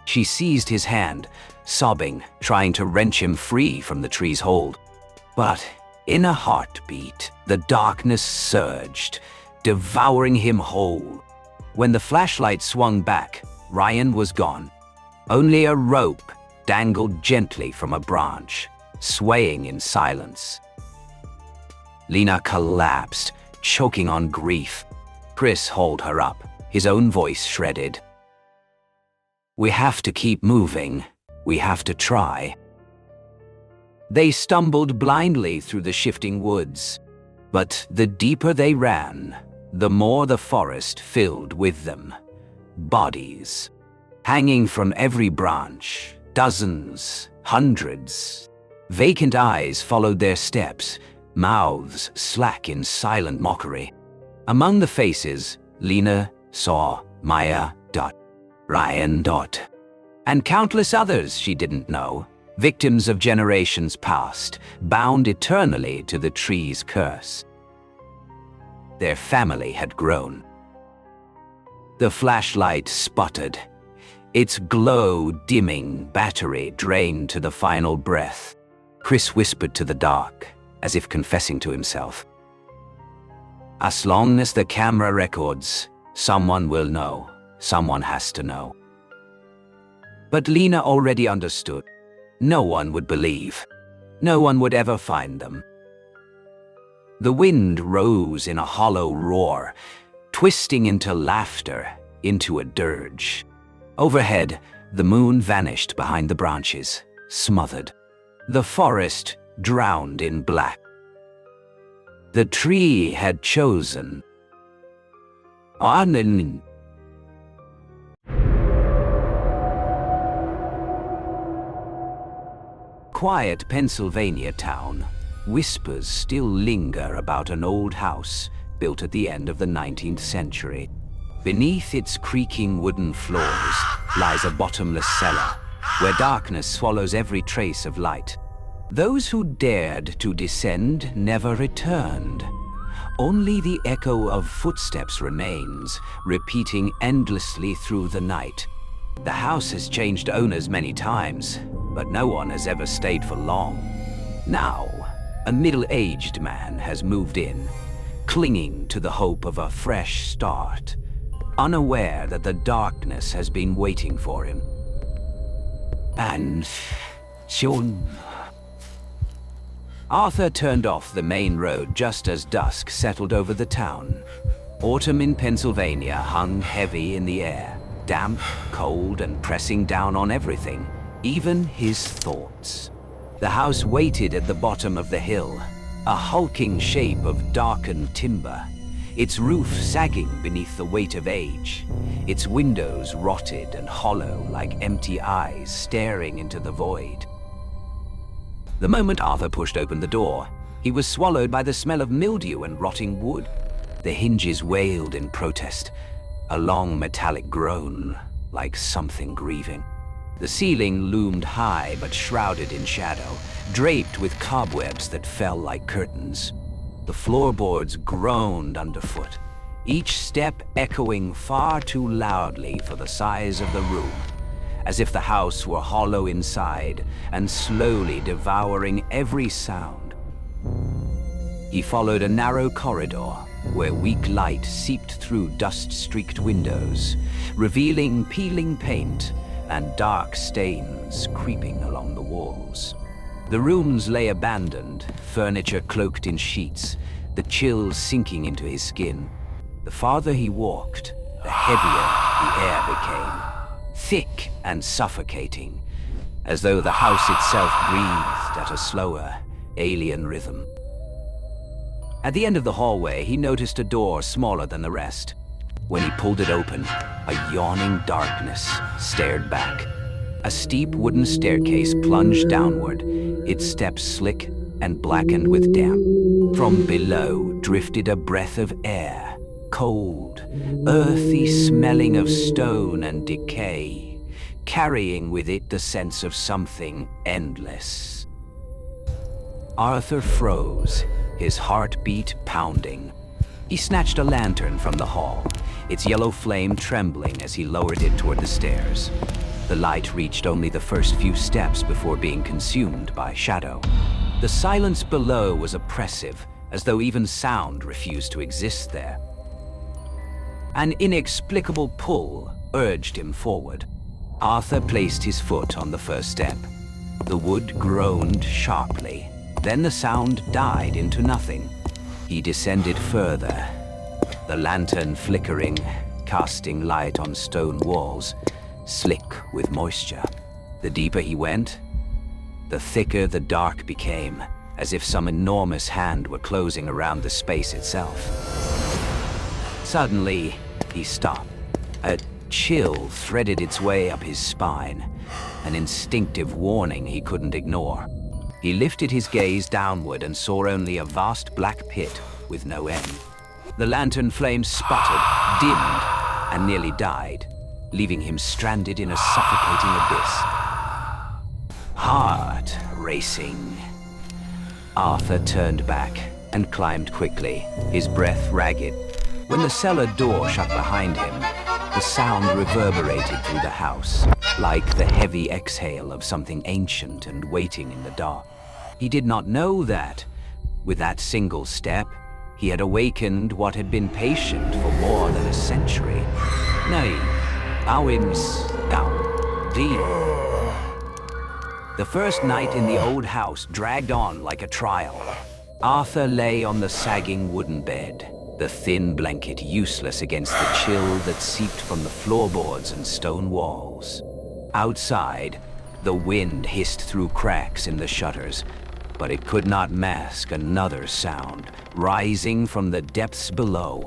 She seized his hand, sobbing, trying to wrench him free from the tree's hold. But in a heartbeat, the darkness surged, devouring him whole. When the flashlight swung back, Ryan was gone. Only a rope dangled gently from a branch, swaying in silence. Lena collapsed, choking on grief. Chris hauled her up, his own voice shredded. "We have to keep moving. We have to try." They stumbled blindly through the shifting woods, but the deeper they ran, the more the forest filled with them. Bodies, hanging from every branch, dozens, hundreds. Vacant eyes followed their steps, mouths slack in silent mockery. Among the faces, Lena saw Maya, Ryan, and countless others she didn't know, victims of generations past, bound eternally to the tree's curse. Their family had grown. The flashlight sputtered, its glow dimming battery drained to the final breath. Chris whispered to the dark, as if confessing to himself. "As long as the camera records, someone will know. Someone has to know." But Lena already understood. No one would believe. No one would ever find them. The wind rose in a hollow roar, twisting into laughter, into a dirge. Overhead, the moon vanished behind the branches, smothered. The forest drowned in black. The tree had chosen. Arnen. Quiet Pennsylvania town. Whispers still linger about an old house built at the end of the 19th century. Beneath its creaking wooden floors lies a bottomless cellar, where darkness swallows every trace of light. Those who dared to descend never returned. Only the echo of footsteps remains, repeating endlessly through the night. The house has changed owners many times, but no one has ever stayed for long. Now, a middle-aged man has moved in, clinging to the hope of a fresh start, unaware that the darkness has been waiting for him. And soon. Arthur turned off the main road just as dusk settled over the town. Autumn in Pennsylvania hung heavy in the air, damp, cold, and pressing down on everything, even his thoughts. The house waited at the bottom of the hill, a hulking shape of darkened timber, its roof sagging beneath the weight of age, its windows rotted and hollow like empty eyes staring into the void. The moment Arthur pushed open the door, he was swallowed by the smell of mildew and rotting wood. The hinges wailed in protest, a long metallic groan, like something grieving. The ceiling loomed high but shrouded in shadow, draped with cobwebs that fell like curtains. The floorboards groaned underfoot, each step echoing far too loudly for the size of the room, as if the house were hollow inside and slowly devouring every sound. He followed a narrow corridor where weak light seeped through dust-streaked windows, revealing peeling paint and dark stains creeping along the walls. The rooms lay abandoned, furniture cloaked in sheets, the chill sinking into his skin. The farther he walked, the heavier the air became, thick and suffocating, as though the house itself breathed at a slower, alien rhythm. At the end of the hallway, he noticed a door smaller than the rest. When he pulled it open, a yawning darkness stared back. A steep wooden staircase plunged downward, its steps slick and blackened with damp. From below drifted a breath of air, cold, earthy, smelling of stone and decay, carrying with it the sense of something endless. Arthur froze, his heartbeat pounding. He snatched a lantern from the hall, its yellow flame trembling as he lowered it toward the stairs. The light reached only the first few steps before being consumed by shadow. The silence below was oppressive, as though even sound refused to exist there. An inexplicable pull urged him forward. Arthur placed his foot on the first step. The wood groaned sharply. Then the sound died into nothing. He descended further, the lantern flickering, casting light on stone walls, slick with moisture. The deeper he went, the thicker the dark became, as if some enormous hand were closing around the space itself. Suddenly, he stopped. A chill threaded its way up his spine, an instinctive warning he couldn't ignore. He lifted his gaze downward and saw only a vast black pit with no end. The lantern flame sputtered, dimmed, and nearly died, leaving him stranded in a suffocating abyss. Heart racing. Arthur turned back and climbed quickly, his breath ragged. When the cellar door shut behind him, the sound reverberated through the house, like the heavy exhale of something ancient and waiting in the dark. He did not know that, with that single step, he had awakened what had been patient for more than a century. Nay, Awims down, deep. The first night in the old house dragged on like a trial. Arthur lay on the sagging wooden bed, the thin blanket useless against the chill that seeped from the floorboards and stone walls. Outside, the wind hissed through cracks in the shutters, but it could not mask another sound rising from the depths below.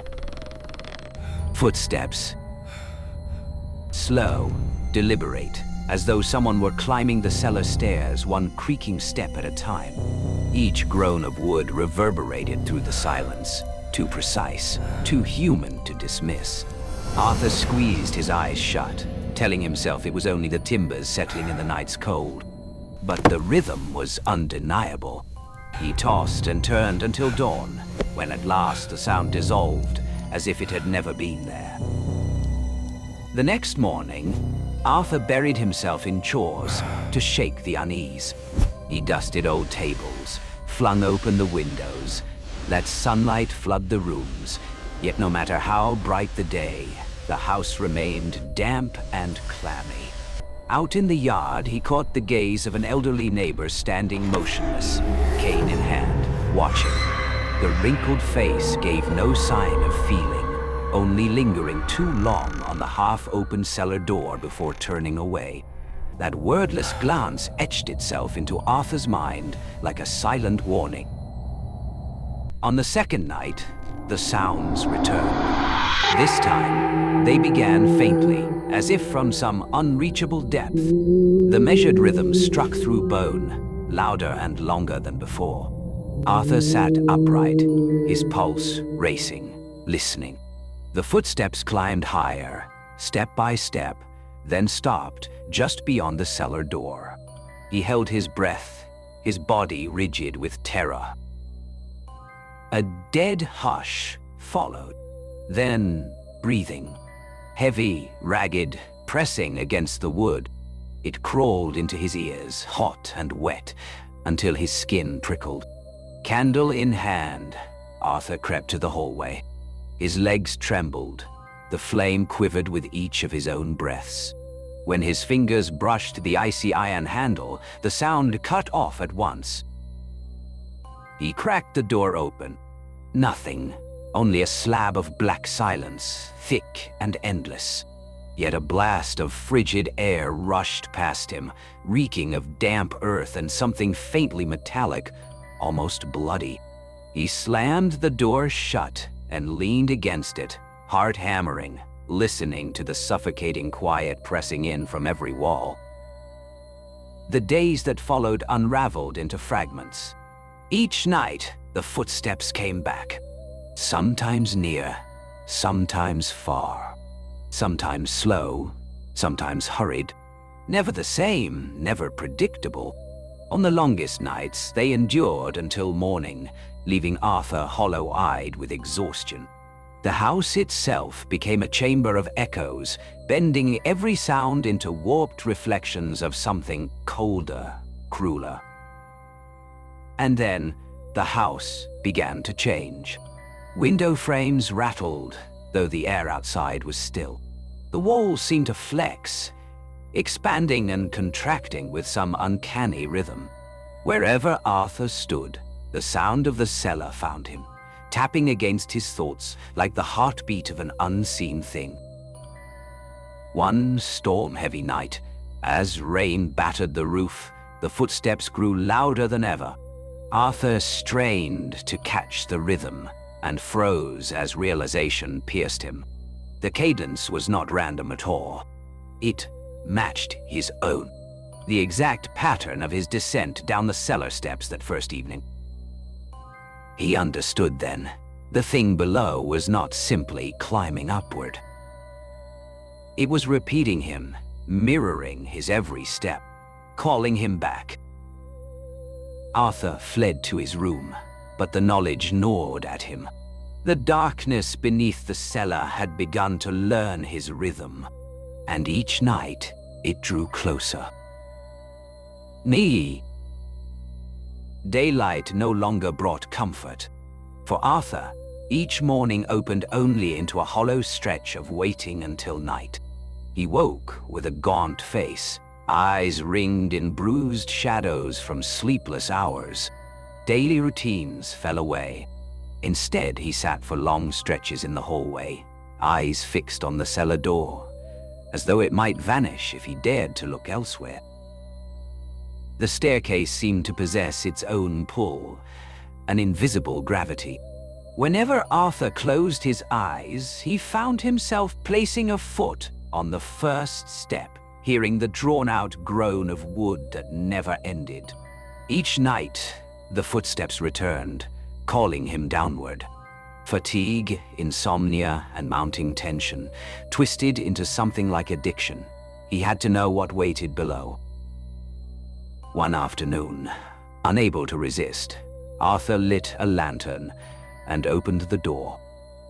Footsteps. Slow, deliberate, as though someone were climbing the cellar stairs, one creaking step at a time. Each groan of wood reverberated through the silence, too precise, too human to dismiss. Arthur squeezed his eyes shut, telling himself it was only the timbers settling in the night's cold. But the rhythm was undeniable. He tossed and turned until dawn, when at last the sound dissolved, as if it had never been there. The next morning, Arthur buried himself in chores to shake the unease. He dusted old tables, flung open the windows, let sunlight flood the rooms, yet no matter how bright the day, the house remained damp and clammy. Out in the yard, he caught the gaze of an elderly neighbor standing motionless, cane in hand, watching. The wrinkled face gave no sign of feeling, only lingering too long on the half-open cellar door before turning away. That wordless glance etched itself into Arthur's mind like a silent warning. On the second night, the sounds returned. This time, they began faintly, as if from some unreachable depth. The measured rhythm struck through bone, louder and longer than before. Arthur sat upright, his pulse racing, listening. The footsteps climbed higher, step by step, then stopped just beyond the cellar door. He held his breath, his body rigid with terror. A dead hush followed. Then breathing, heavy, ragged, pressing against the wood. It crawled into his ears, hot and wet, until his skin prickled. Candle in hand, Arthur crept to the hallway. His legs trembled. The flame quivered with each of his own breaths. When his fingers brushed the icy iron handle, the sound cut off at once. He cracked the door open. Nothing. Only a slab of black silence, thick and endless. Yet a blast of frigid air rushed past him, reeking of damp earth and something faintly metallic, almost bloody. He slammed the door shut and leaned against it, heart hammering, listening to the suffocating quiet pressing in from every wall. The days that followed unraveled into fragments. Each night, the footsteps came back. Sometimes near, sometimes far, sometimes slow, sometimes hurried. Never the same, never predictable. On the longest nights, they endured until morning, leaving Arthur hollow-eyed with exhaustion. The house itself became a chamber of echoes, bending every sound into warped reflections of something colder, crueler. And then, the house began to change. Window frames rattled, though the air outside was still. The walls seemed to flex, expanding and contracting with some uncanny rhythm. Wherever Arthur stood, the sound of the cellar found him, tapping against his thoughts like the heartbeat of an unseen thing. One storm-heavy night, as rain battered the roof, the footsteps grew louder than ever. Arthur strained to catch the rhythm, and froze as realization pierced him. The cadence was not random at all. It matched his own, the exact pattern of his descent down the cellar steps that first evening. He understood then. The thing below was not simply climbing upward. It was repeating him, mirroring his every step, calling him back. Arthur fled to his room, but the knowledge gnawed at him. The darkness beneath the cellar had begun to learn his rhythm, and each night it drew closer. Daylight no longer brought comfort. For Arthur, each morning opened only into a hollow stretch of waiting until night. He woke with a gaunt face, eyes ringed in bruised shadows from sleepless hours. Daily routines fell away. Instead, he sat for long stretches in the hallway, eyes fixed on the cellar door, as though it might vanish if he dared to look elsewhere. The staircase seemed to possess its own pull, an invisible gravity. Whenever Arthur closed his eyes, he found himself placing a foot on the first step, hearing the drawn-out groan of wood that never ended. Each night, the footsteps returned, calling him downward. Fatigue, insomnia, and mounting tension twisted into something like addiction. He had to know what waited below. One afternoon, unable to resist, Arthur lit a lantern and opened the door.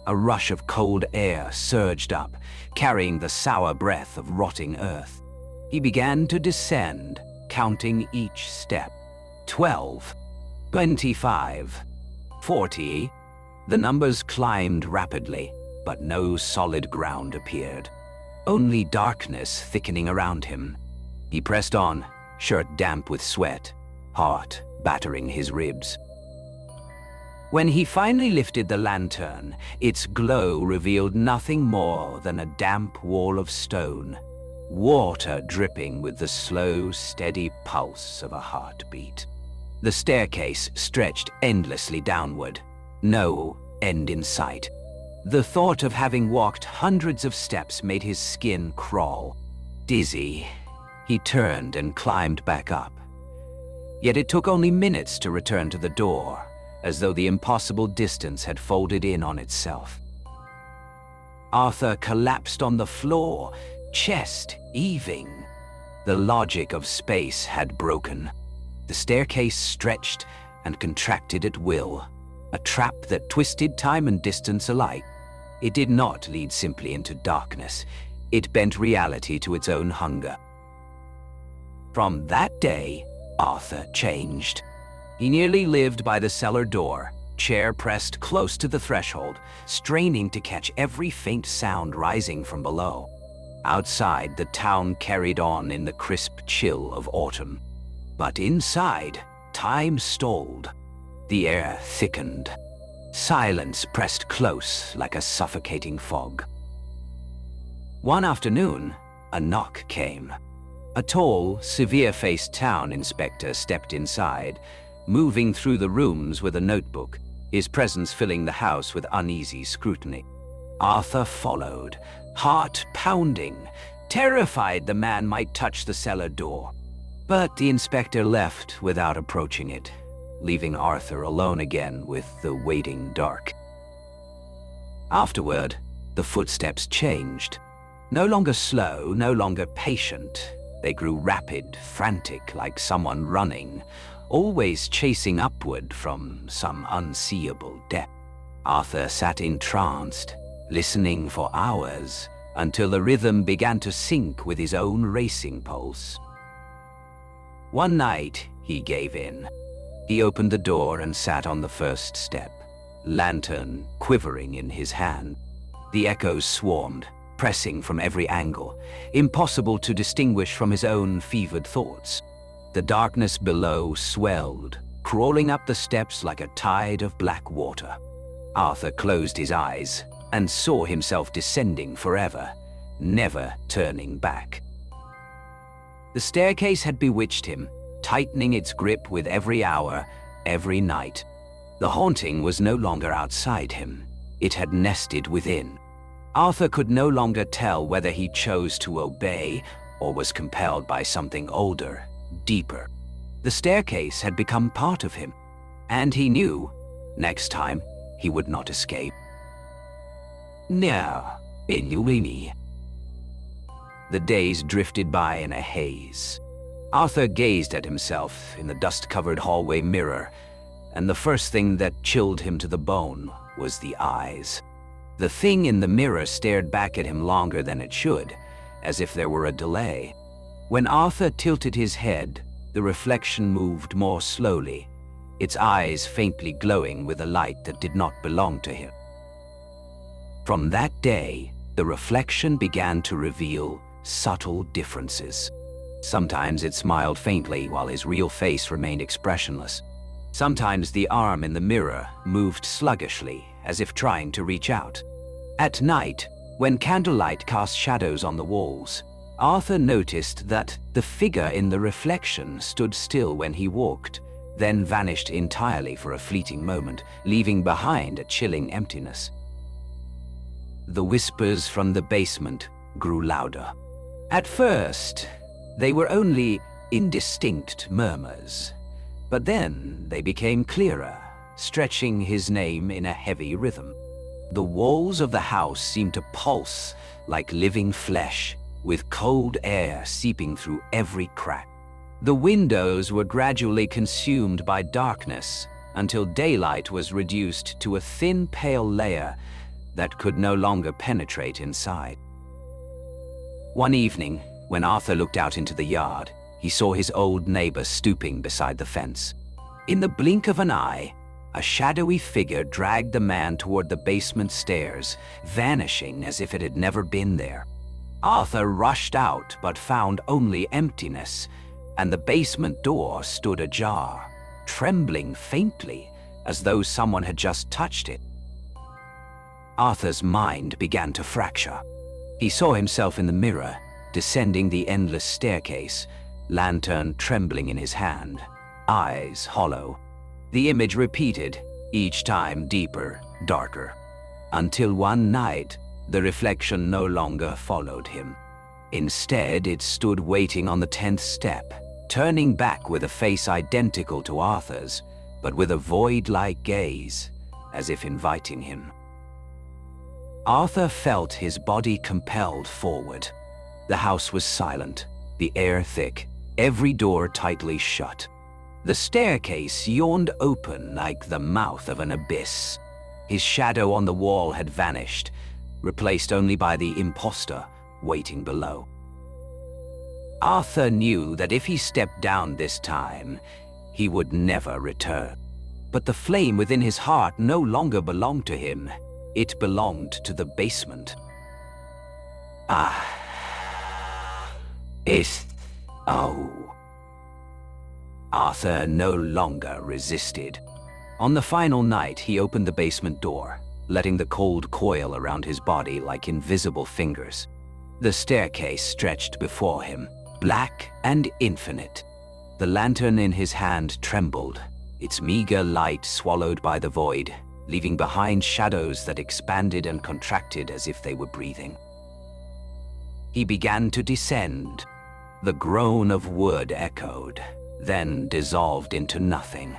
A rush of cold air surged up, carrying the sour breath of rotting earth. He began to descend, counting each step. 12, 25, 40. The numbers climbed rapidly, but no solid ground appeared. Only darkness thickening around him. He pressed on, shirt damp with sweat, heart battering his ribs. When he finally lifted the lantern, its glow revealed nothing more than a damp wall of stone, water dripping with the slow, steady pulse of a heartbeat. The staircase stretched endlessly downward, no end in sight. The thought of having walked hundreds of steps made his skin crawl. Dizzy, he turned and climbed back up. Yet it took only minutes to return to the door, as though the impossible distance had folded in on itself. Arthur collapsed on the floor, chest heaving. The logic of space had broken. The staircase stretched and contracted at will, a trap that twisted time and distance alike. It did not lead simply into darkness. It bent reality to its own hunger. From that day, Arthur changed. He nearly lived by the cellar door, chair pressed close to the threshold, straining to catch every faint sound rising from below. Outside, the town carried on in the crisp chill of autumn. But inside, time stalled. The air thickened. Silence pressed close like a suffocating fog. One afternoon, a knock came. A tall, severe-faced town inspector stepped inside, moving through the rooms with a notebook, his presence filling the house with uneasy scrutiny. Arthur followed, heart pounding, terrified the man might touch the cellar door. But the inspector left without approaching it, leaving Arthur alone again with the waiting dark. Afterward, the footsteps changed. No longer slow, no longer patient. They grew rapid, frantic, like someone running, always chasing upward from some unseeable depth. Arthur sat entranced, listening for hours, until the rhythm began to sync with his own racing pulse. One night, he gave in. He opened the door and sat on the first step, lantern quivering in his hand. The echoes swarmed, pressing from every angle, impossible to distinguish from his own fevered thoughts. The darkness below swelled, crawling up the steps like a tide of black water. Arthur closed his eyes and saw himself descending forever, never turning back. The staircase had bewitched him, tightening its grip with every hour, every night. The haunting was no longer outside him. It had nested within. Arthur could no longer tell whether he chose to obey or was compelled by something older, deeper. The staircase had become part of him, and he knew, next time, he would not escape. Now, Inuini. The days drifted by in a haze. Arthur gazed at himself in the dust-covered hallway mirror, and the first thing that chilled him to the bone was the eyes. The thing in the mirror stared back at him longer than it should, as if there were a delay. When Arthur tilted his head, the reflection moved more slowly, its eyes faintly glowing with a light that did not belong to him. From that day, the reflection began to reveal subtle differences. Sometimes it smiled faintly while his real face remained expressionless. Sometimes the arm in the mirror moved sluggishly, as if trying to reach out. At night, when candlelight cast shadows on the walls, Arthur noticed that the figure in the reflection stood still when he walked, then vanished entirely for a fleeting moment, leaving behind a chilling emptiness. The whispers from the basement grew louder. At first, they were only indistinct murmurs, but then they became clearer, stretching his name in a heavy rhythm. The walls of the house seemed to pulse like living flesh, with cold air seeping through every crack. The windows were gradually consumed by darkness until daylight was reduced to a thin, pale layer that could no longer penetrate inside. One evening, when Arthur looked out into the yard, he saw his old neighbor stooping beside the fence. In the blink of an eye, a shadowy figure dragged the man toward the basement stairs, vanishing as if it had never been there. Arthur rushed out but found only emptiness, and the basement door stood ajar, trembling faintly, as though someone had just touched it. Arthur's mind began to fracture. He saw himself in the mirror, descending the endless staircase, lantern trembling in his hand, eyes hollow. The image repeated, each time deeper, darker, until one night, the reflection no longer followed him. Instead, it stood waiting on the 10th step, turning back with a face identical to Arthur's, but with a void-like gaze, as if inviting him. Arthur felt his body compelled forward. The house was silent, the air thick, every door tightly shut. The staircase yawned open like the mouth of an abyss. His shadow on the wall had vanished, replaced only by the imposter waiting below. Arthur knew that if he stepped down this time, he would never return. But the flame within his heart no longer belonged to him. It belonged to the basement. Arthur no longer resisted. On the final night, he opened the basement door, letting the cold coil around his body like invisible fingers. The staircase stretched before him, black and infinite. The lantern in his hand trembled, its meager light swallowed by the void, leaving behind shadows that expanded and contracted as if they were breathing. He began to descend. The groan of wood echoed, then dissolved into nothing.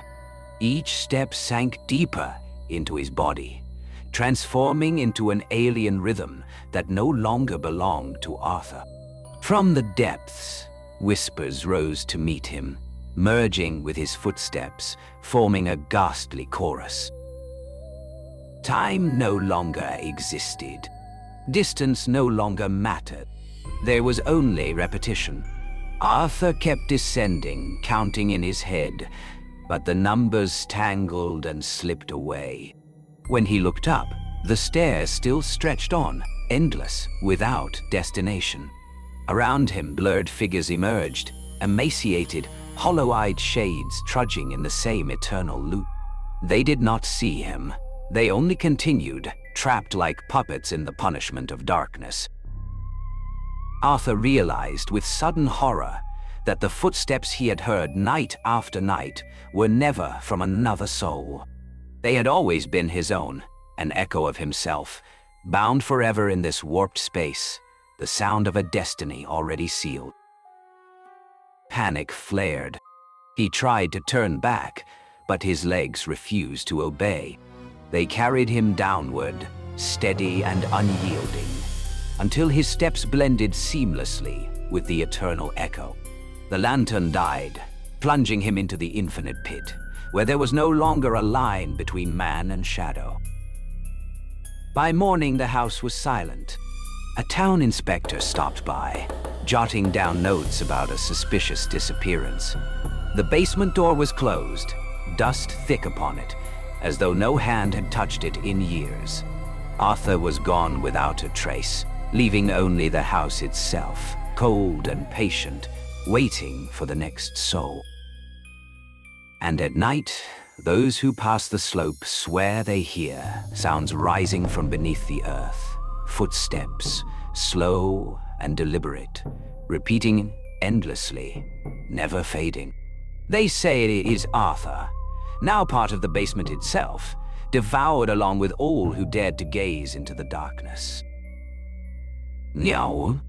Each step sank deeper into his body, transforming into an alien rhythm that no longer belonged to Arthur. From the depths, whispers rose to meet him, merging with his footsteps, forming a ghastly chorus. Time no longer existed. Distance no longer mattered. There was only repetition. Arthur kept descending, counting in his head, but the numbers tangled and slipped away. When he looked up, the stairs still stretched on, endless, without destination. Around him, blurred figures emerged, emaciated, hollow-eyed shades trudging in the same eternal loop. They did not see him. They only continued, trapped like puppets in the punishment of darkness. Arthur realized with sudden horror that the footsteps he had heard night after night were never from another soul. They had always been his own, an echo of himself, bound forever in this warped space, the sound of a destiny already sealed. Panic flared. He tried to turn back, but his legs refused to obey. They carried him downward, steady and unyielding, until his steps blended seamlessly with the eternal echo. The lantern died, plunging him into the infinite pit, where there was no longer a line between man and shadow. By morning, the house was silent. A town inspector stopped by, jotting down notes about a suspicious disappearance. The basement door was closed, dust thick upon it, as though no hand had touched it in years. Arthur was gone without a trace, leaving only the house itself, cold and patient, waiting for the next soul. And at night, those who pass the slope swear they hear sounds rising from beneath the earth, footsteps, slow and deliberate, repeating endlessly, never fading. They say it is Arthur, now part of the basement itself, devoured along with all who dared to gaze into the darkness. Meow.